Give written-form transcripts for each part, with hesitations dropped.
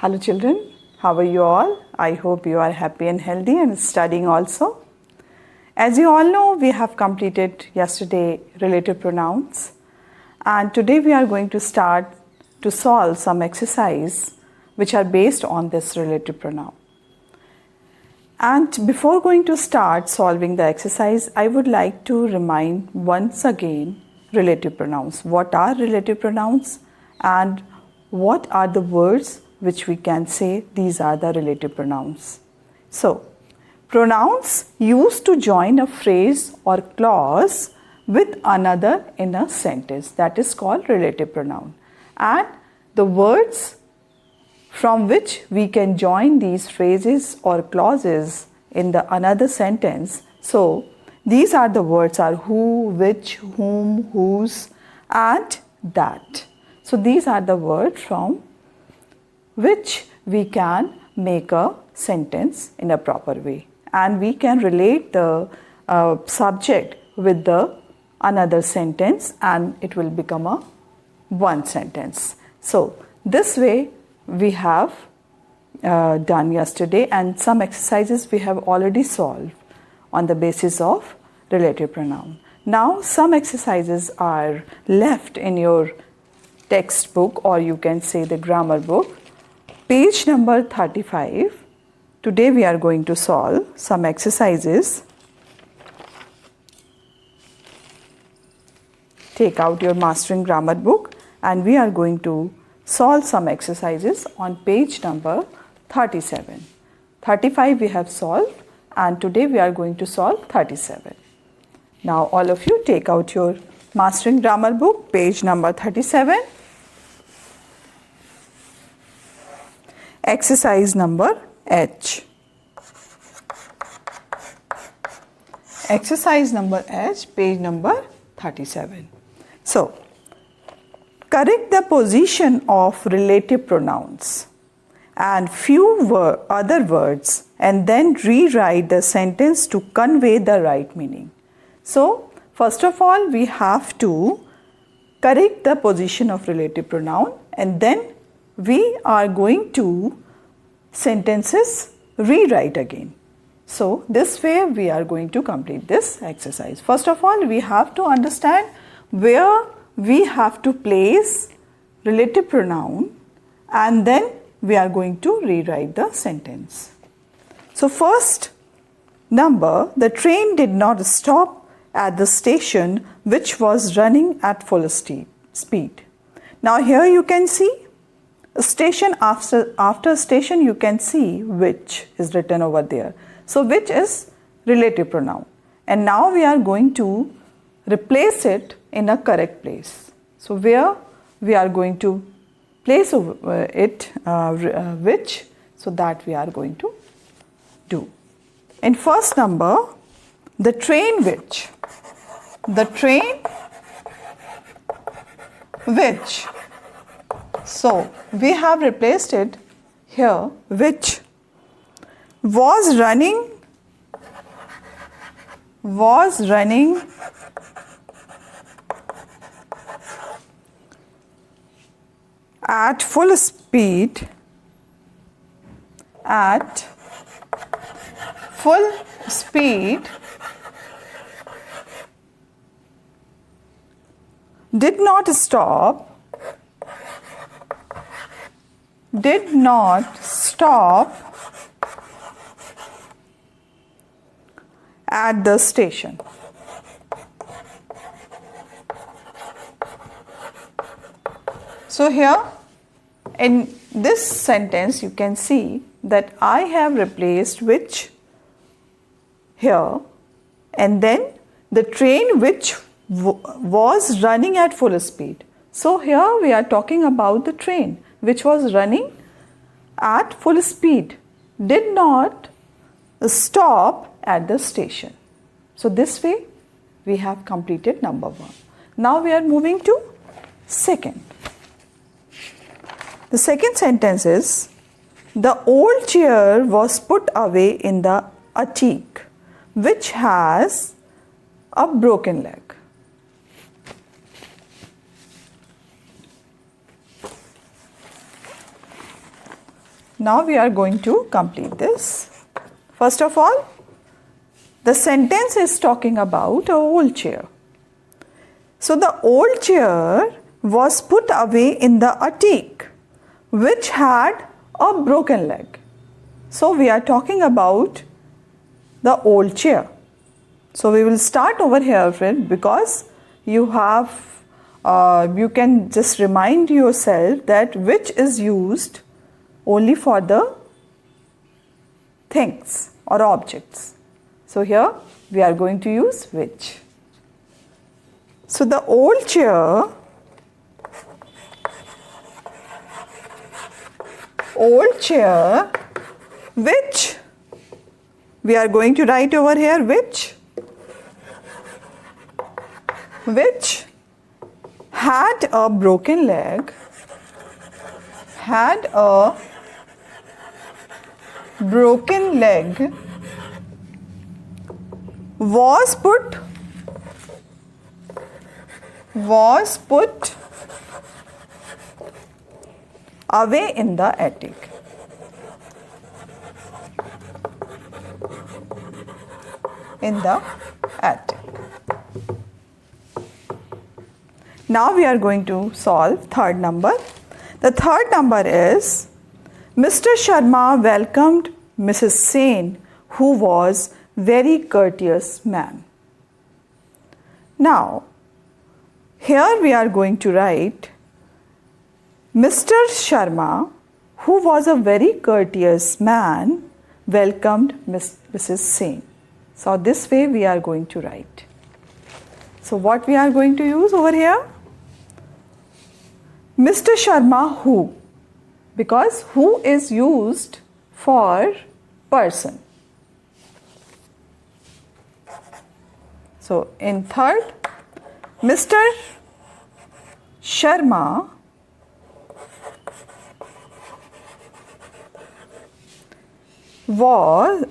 Hello children, how are you all? I hope you are happy and healthy and studying also. As you all know, we have completed yesterday relative pronouns, and today we are going to start to solve some exercise which are based on this relative pronoun. And before going to start solving the exercise, I would like to remind once again relative pronouns. What are relative pronouns and what are the words which we can say these are the relative pronouns. So, pronouns used to join a phrase or clause with another in a sentence, that is called relative pronoun. And the words from which we can join these phrases or clauses in the another sentence. So, these are the words are who, which, whom, whose and that. So, these are the words from which we can make a sentence in a proper way, and we can relate the subject with the another sentence and it will become a one sentence. So this way we have done yesterday, and some exercises we have already solved on the basis of relative pronoun. Now some exercises are left in your textbook, or you can say the grammar book. Page number 35. Today we are going to solve some exercises. Take out your Mastering Grammar book and we are going to solve some exercises on page number 37. 35 we have solved, and today we are going to solve 37. Now all of you take out your Mastering Grammar book, page number 37. Exercise number H. Exercise number H, page number 37. So, correct the position of relative pronouns and few other words and then rewrite the sentence to convey the right meaning. So, first of all, we have to correct the position of relative pronoun, and then we are going to sentences rewrite again. So this way we are going to complete this exercise. First of all, we have to understand where we have to place relative pronoun, and then we are going to rewrite the sentence. So first number, the train did not stop at the station which was running at full speed. Now here you can see station, after station you can see which is written over there. So which is relative pronoun, and now we are going to replace it in a correct place. So where we are going to place it which, so that we are going to do. In first number, the train which, the train which. So we have replaced it here, which was running at full speed, did not stop at the station. So here in this sentence you can see that I have replaced which here, and then the train which was running at full speed. So here we are talking about the train which was running at full speed, did not stop at the station. So this way we have completed number 1. Now we are moving to second. The second sentence is, the old chair was put away in the attic which has a broken leg. Now we are going to complete this. First of all, the sentence is talking about an old chair. So the old chair was put away in the attic, which had a broken leg. So we are talking about the old chair. So we will start over here, friend, because you can just remind yourself that which is used only for the things or objects. So here we are going to use which. So the old chair which we are going to write over here which had a broken leg, was put away in the attic. Now we are going to solve third number. The third number is Mr. Sharma welcomed Mrs. Sen, who was very courteous man. Now, here we are going to write Mr. Sharma, who was a very courteous man, welcomed Mrs. Sen. So this way we are going to write. So what we are going to use over here? Mr. Sharma who, because who is used for person. So in third, Mr. Sharma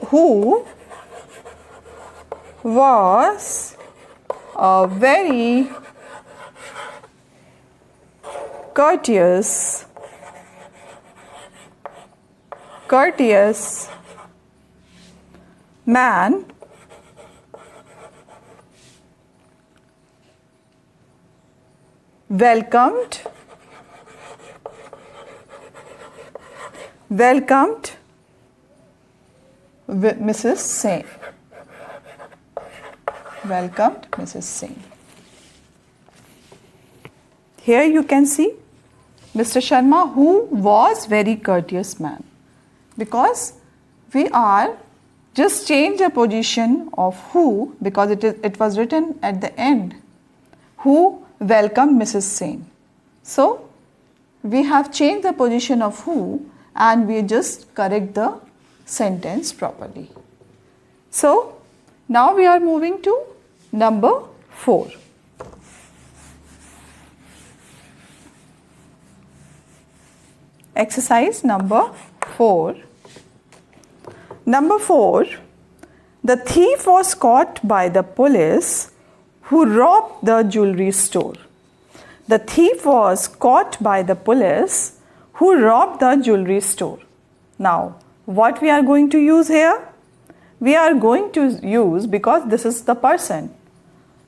who was a very courteous man welcomed Mrs. Sen. Welcomed Mrs. Sen. Here you can see Mr. Sharma, who was very courteous man, because we are just change the position of who, because it was written at the end, who welcomed Mrs. Sen. So we have changed the position of who and we just correct the sentence properly. So now we are moving to number 4. Exercise number 4. Number 4. The thief was caught by the police who robbed the jewelry store. The thief was caught by the police who robbed the jewelry store. Now, what we are going to use here? We are going to use, because this is the person.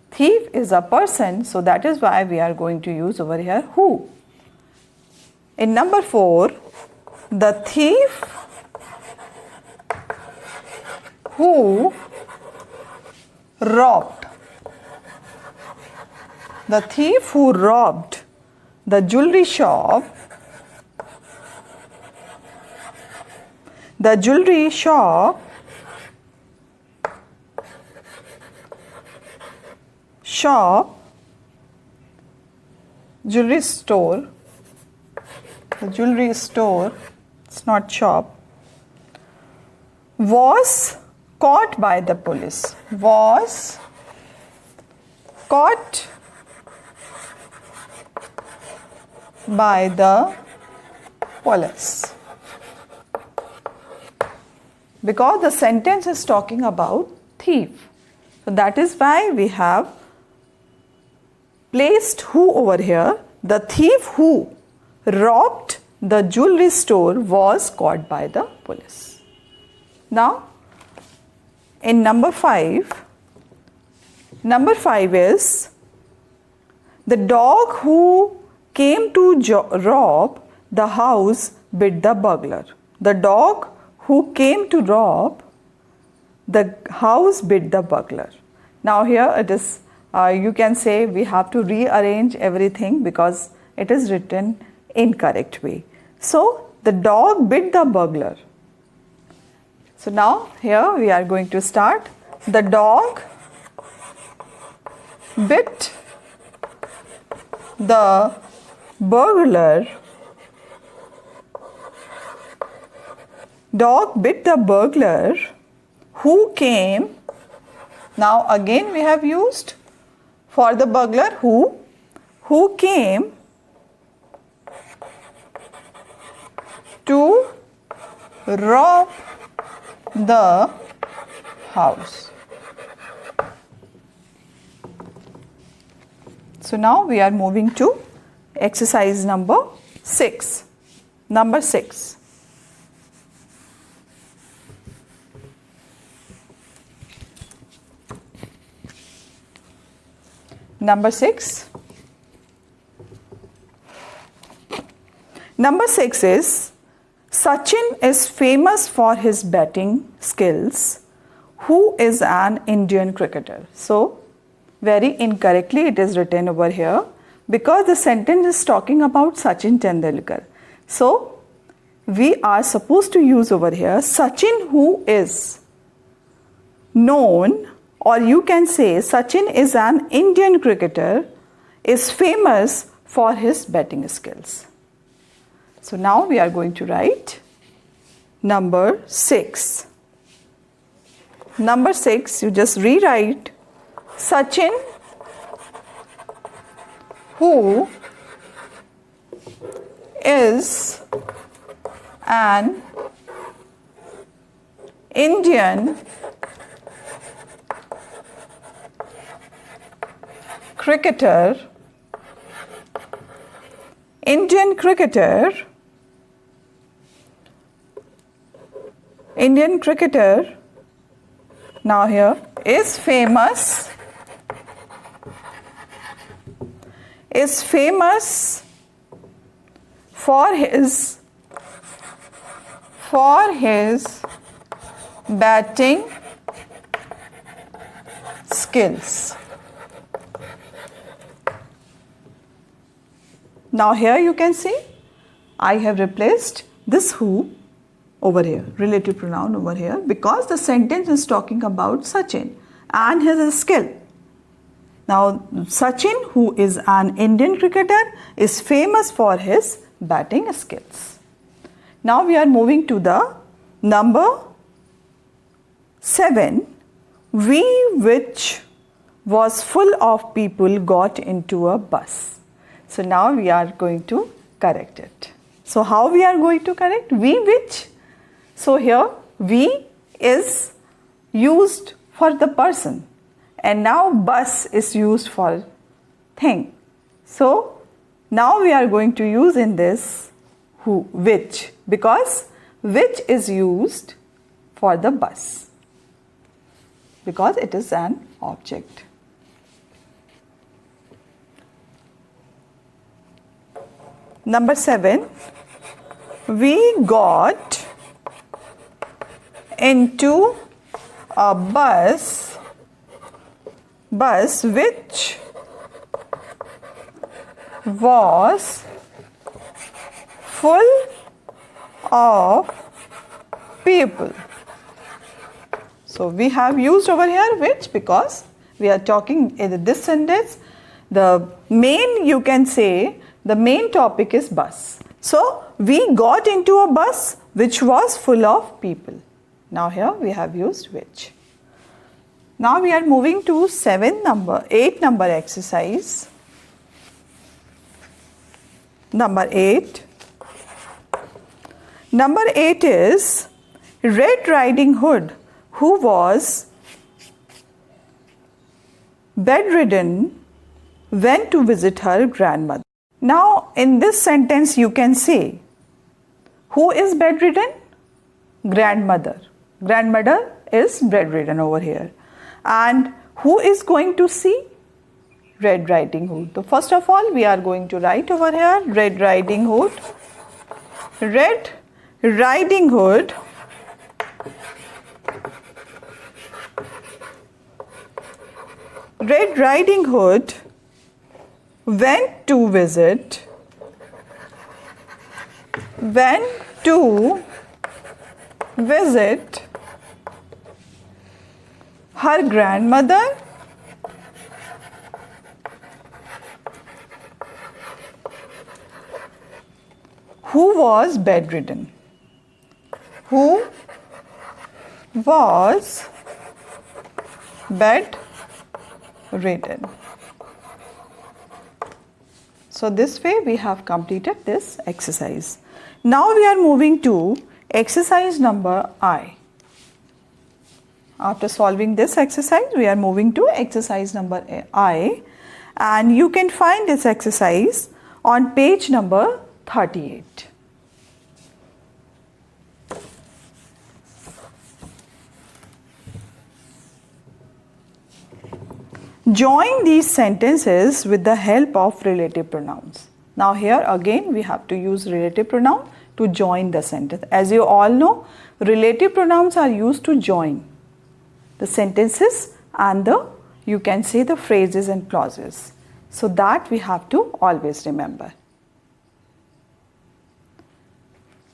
Thief is a person, so that is why we are going to use over here who. In number 4, the thief who robbed. The thief who robbed the jewelry shop. The jewelry shop jewelry store. The jewelry store, it's not shop, was caught by the police. Was caught by the police. Because the sentence is talking about thief. So that is why we have placed who over here. The thief who robbed the jewelry store was caught by the police. Now, in number 5 is the dog who came to rob the house bit the burglar. The dog who came to rob the house bit the burglar. Now here it is, you can say we have to rearrange everything because it is written incorrect way. So the dog bit the burglar. So now here we are going to start. The dog bit the burglar. Dog bit the burglar who came. Now again we have used for the burglar who came to rob the house. So now we are moving to exercise number 6. Number 6. Number 6. Number 6 is Sachin is famous for his batting skills. Who is an Indian cricketer? So, very incorrectly it is written over here because the sentence is talking about Sachin Tendulkar. So, we are supposed to use over here Sachin who is known, or you can say Sachin is an Indian cricketer, is famous for his batting skills. So now we are going to write number 6. Number 6, you just rewrite Sachin who is an Indian cricketer, Indian cricketer now here is famous for his batting skills. Now here you can see I have replaced this who over here, relative pronoun over here, because the sentence is talking about Sachin and his skill. Now Sachin, who is an Indian cricketer, is famous for his batting skills. Now we are moving to the number 7. We, which was full of people, got into a bus. So now we are going to correct it. So how we are going to correct? We, which. So here we is used for the person and now bus is used for thing. So now we are going to use in this who, which, because which is used for the bus because it is an object. Number 7, we got into a bus which was full of people. So we have used over here which because we are talking in this sentence, the main, you can say, the main topic is bus. So we got into a bus which was full of people. Now here we have used which. Now we are moving to 8 number exercise. Number 8. Number 8 is Red Riding Hood, who was bedridden, went to visit her grandmother. Now in this sentence you can say Who is bedridden? Grandmother. Grandmother is bedridden over here. And who is going to see? Red Riding Hood. So first of all, we are going to write over here Red Riding Hood. Red Riding Hood Red Riding Hood went to visit her grandmother who was bedridden. Who was bedridden. So this way we have completed this exercise. Now we are moving to exercise number I. After solving this exercise, we are moving to exercise number I, and you can find this exercise on page number 38. Join these sentences with the help of relative pronouns. Now here again we have to use relative pronoun to join the sentence. As you all know, relative pronouns are used to join the sentences and you can say the phrases and clauses. So that we have to always remember.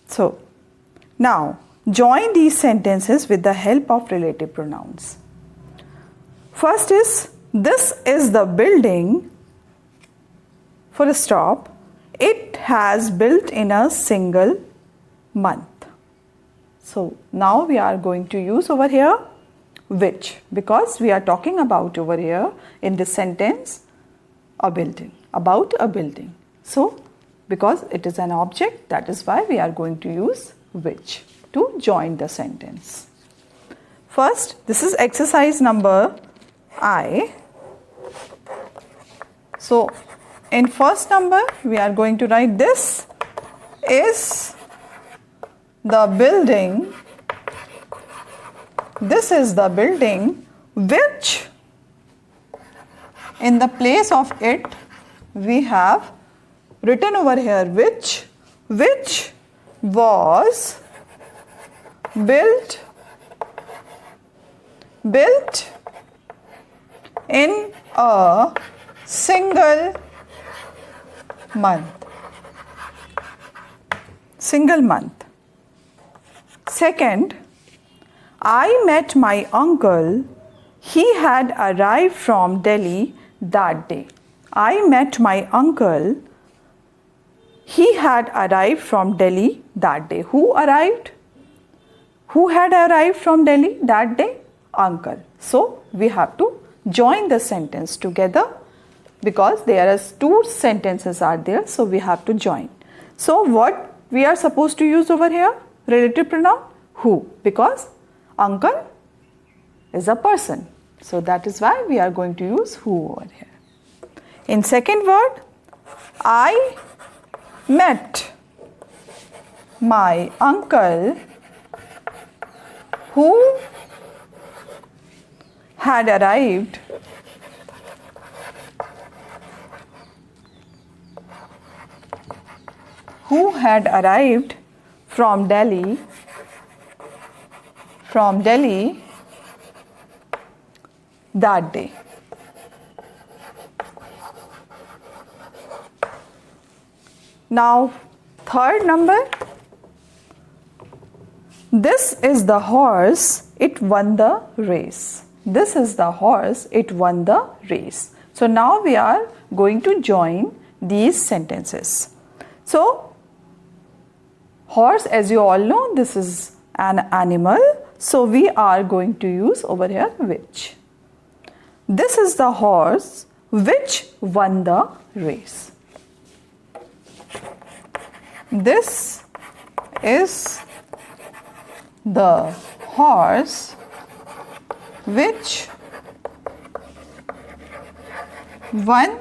So now join these sentences with the help of relative pronouns. First is, this is the building, full stop, it has built in a single month. So now we are going to use over here which, because we are talking about over here in this sentence a building, about a building. So because it is an object, that is why we are going to use which to join the sentence. First, this is exercise number I. So in first number we are going to write, this is the building, this is the building which, in the place of it we have written over here which was built in a single month. Second, I met my uncle. He had arrived from Delhi that day. I met my uncle. He had arrived from Delhi that day. Who arrived? Who had arrived from Delhi that day? Uncle. So we have to join the sentence together because there are two sentences are there. So we have to join. So what we are supposed to use over here? Relative pronoun who, because uncle is a person. So that is why we are going to use who over here. In second word, I met my uncle who had arrived from Delhi that day. Now third number, this is the horse, it won the race. This is the horse, it won the race. So now we are going to join these sentences. So horse, as you all know, this is an animal. So we are going to use over here which. This is the horse which won the race. This is the horse which won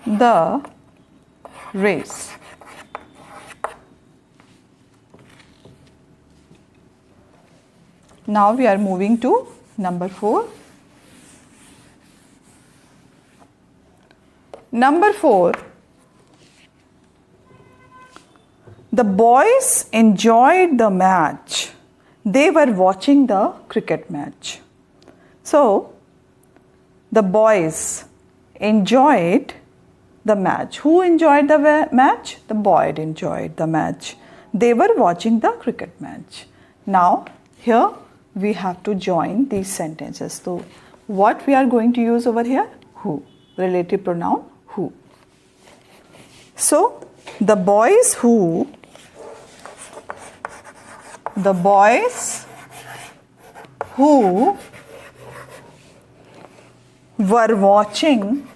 the race. Now we are moving to number 4. Number 4. The boys enjoyed the match. They were watching the cricket match. So, the boys enjoyed the match. Who enjoyed the match? The boy enjoyed the match. They were watching the cricket match. Now, here we have to join these sentences. So, what we are going to use over here? Who. Relative pronoun who. So, the boys who were watching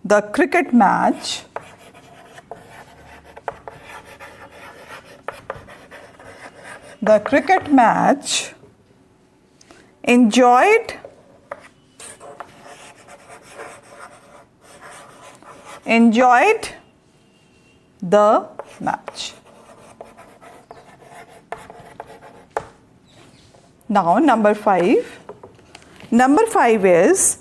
the cricket match enjoyed the match. Now number 5. Number 5 is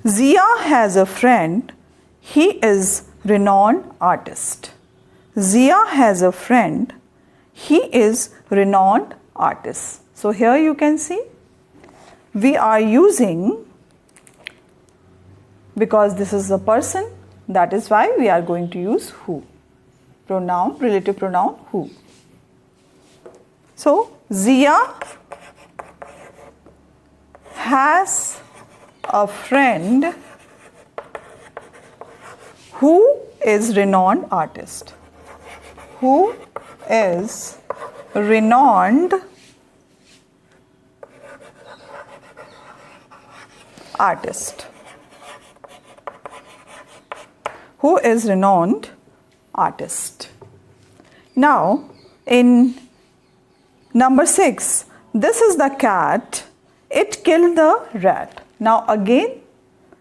Zia has a friend. He is renowned artist. Zia has a friend. He is renowned artist. So here you can see we are using, because this is a person, that is why we are going to use who. Pronoun, relative pronoun who. So Zia has a friend who is renowned artist. Who is renowned artist. Who is renowned artist. Now in number 6, this is the cat. It killed the rat. Now again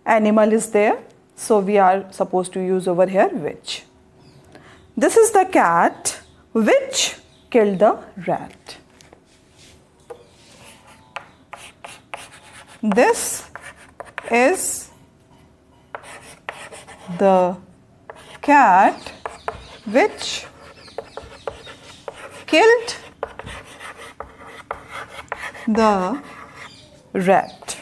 animal is there, so we are supposed to use over here which. This is the cat which killed the rat. This is the cat which killed the rat.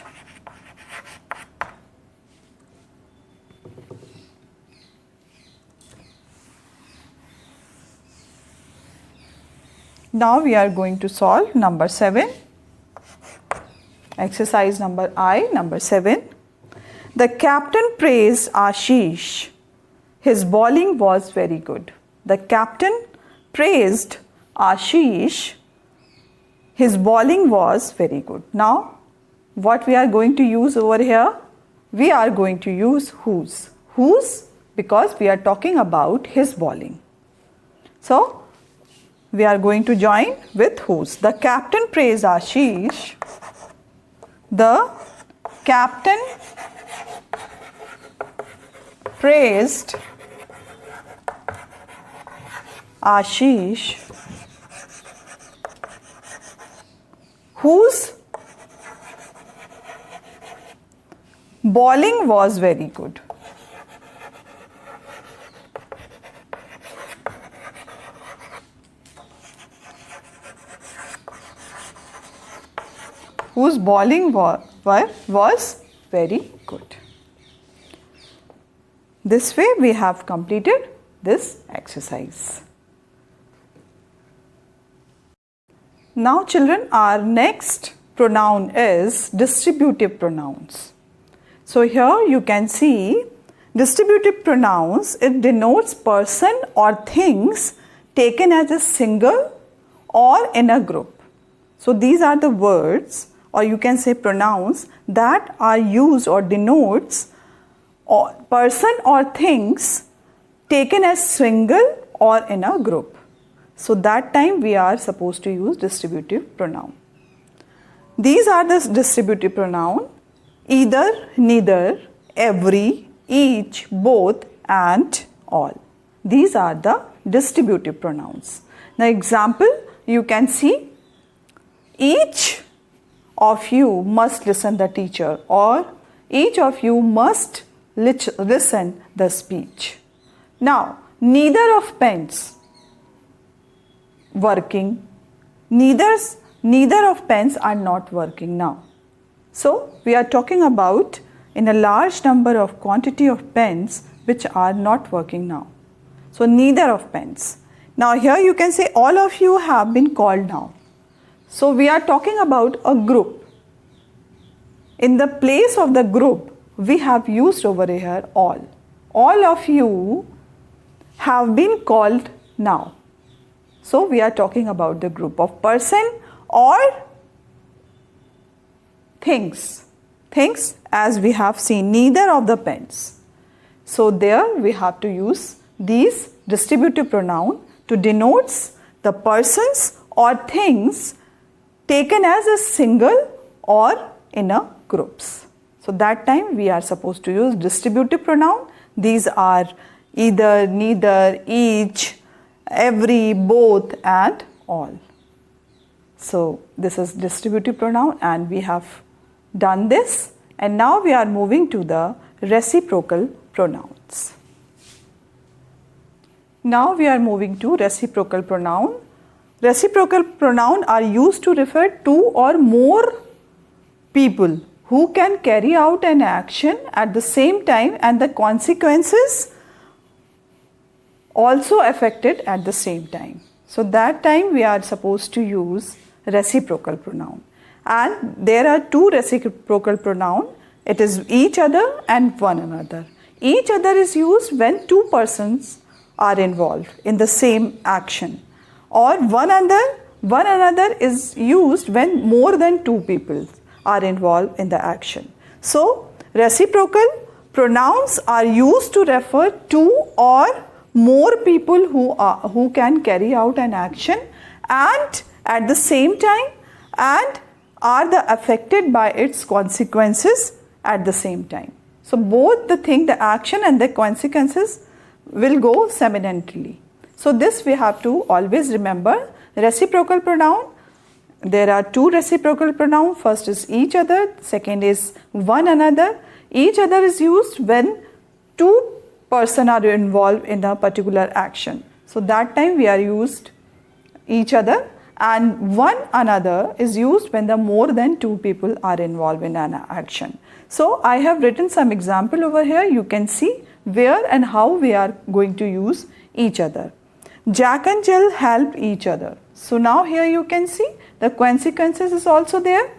Now we are going to solve number 7. Exercise number 7. The captain praised Ashish. His bowling was very good. The captain praised Ashish. His bowling was very good. Now, what we are going to use over here? We are going to use whose. Whose? Because we are talking about his bowling. So, we are going to join with whose. The captain praised Ashish. The captain praised Ashish, whose bowling was very good. Whose bowling was very good. This way we have completed this exercise. Now children, our next pronoun is distributive pronouns. So here you can see distributive pronouns, it denotes person or things taken as a single or in a group. So these are the words, or you can say pronouns, that are used or denotes or person or things taken as single or in a group. So that time we are supposed to use distributive pronoun. These are the distributive pronoun: either, neither, every, each, both and all. These are the distributive pronouns. Now example, you can see, each of you must listen the teacher, or each of you must listen the speech. Now, neither of pens working, neither of pens are not working now. So we are talking about in a large number of quantity of pens which are not working now. So neither of pens. Now here you can say all of you have been called now. So we are talking about a group. In the place of the group, we have used over here all. All of you have been called now. So we are talking about the group of person or things. Things, as we have seen, neither of the pens. So there we have to use these distributive pronoun to denote the persons or things taken as a single or in a groups. So that time we are supposed to use distributive pronoun. These are either, neither, each, every, both and all. So this is distributive pronoun and we have done this, and now we are moving to the reciprocal pronouns. Now we are moving to reciprocal pronoun. Reciprocal pronoun are used to refer two or more people who can carry out an action at the same time and the consequences also affected at the same time. So that time we are supposed to use reciprocal pronoun. And there are two reciprocal pronoun. It is each other and one another. Each other is used when two persons are involved in the same action, or one another is used when more than two people are involved in the action. So reciprocal pronouns are used to refer two or more people who can carry out an action and at the same time and are affected by its consequences at the same time. So both the action and the consequences will go simultaneously. So this we have to always remember. Reciprocal pronoun, there are two reciprocal pronouns. First is each other, second is one another. Each other is used when two persons are involved in a particular action. So that time we are used each other, and one another is used when the more than two people are involved in an action. So I have written some example over here. You can see where and how we are going to use each other. Jack and Jill helped each other. So now here you can see the consequences is also there.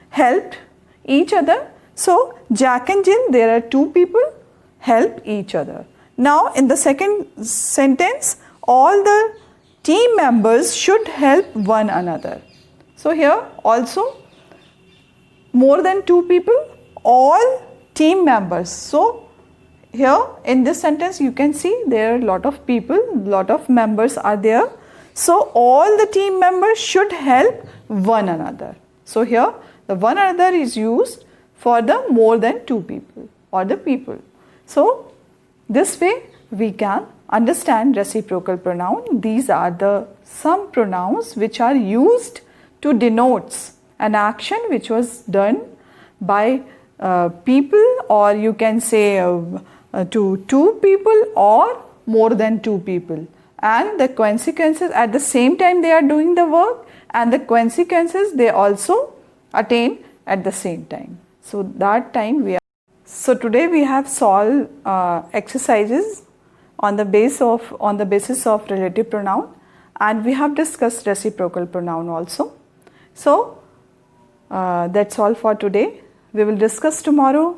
Helped each other. So Jack and Jill, there are two people, help each other. Now in the second sentence, all the team members should help one another. So here also more than two people, all team members. So here in this sentence you can see there are a lot of people, lot of members are there. So all the team members should help one another. So here the one another is used for the more than two people or the people. So this way we can understand reciprocal pronoun. These are some pronouns which are used to denote an action which was done by people, or you can say to two people or more than two people, and the consequences at the same time they are doing the work, and the consequences they also attain at the same time. So that time we are. So today we have solved exercises on the basis of relative pronoun, and we have discussed reciprocal pronoun also. So that's all for today. We will discuss tomorrow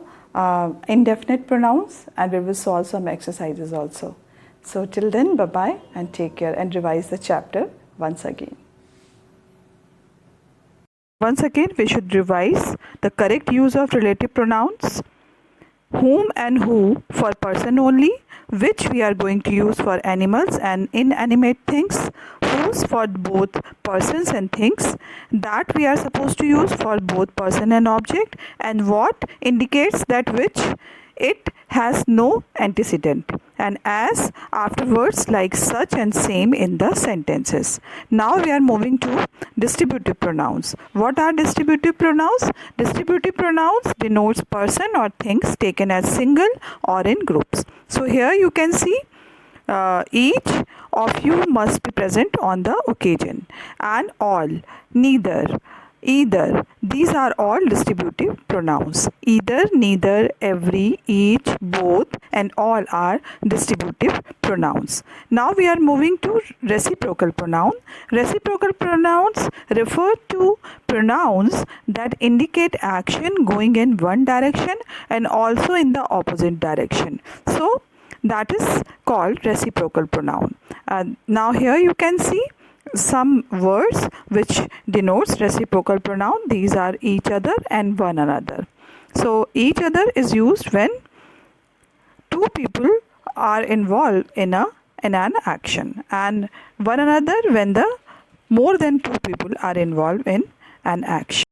indefinite pronouns, and we will solve some exercises also. So till then, bye bye and take care, and revise the chapter once again. Once again, we should revise the correct use of relative pronouns. Whom and who for person only, which we are going to use for animals and inanimate things, whose for both persons and things, that we are supposed to use for both person and object, and what indicates that which it has no antecedent, and as afterwards like such and same in the sentences. Now we are moving to distributive pronouns. What are distributive pronouns? Distributive pronouns denotes person or things taken as single or in groups. So here you can see each of you must be present on the occasion, and all, neither, either, these are all distributive pronouns. Either, neither, every, each, both and all are distributive pronouns. Now we are moving to reciprocal pronoun. Reciprocal pronouns refer to pronouns that indicate action going in one direction and also in the opposite direction. So that is called reciprocal pronoun. Now here you can see some words which denotes reciprocal pronoun. These are each other and one another. So each other is used when two people are involved in an action, and one another when the more than two people are involved in an action.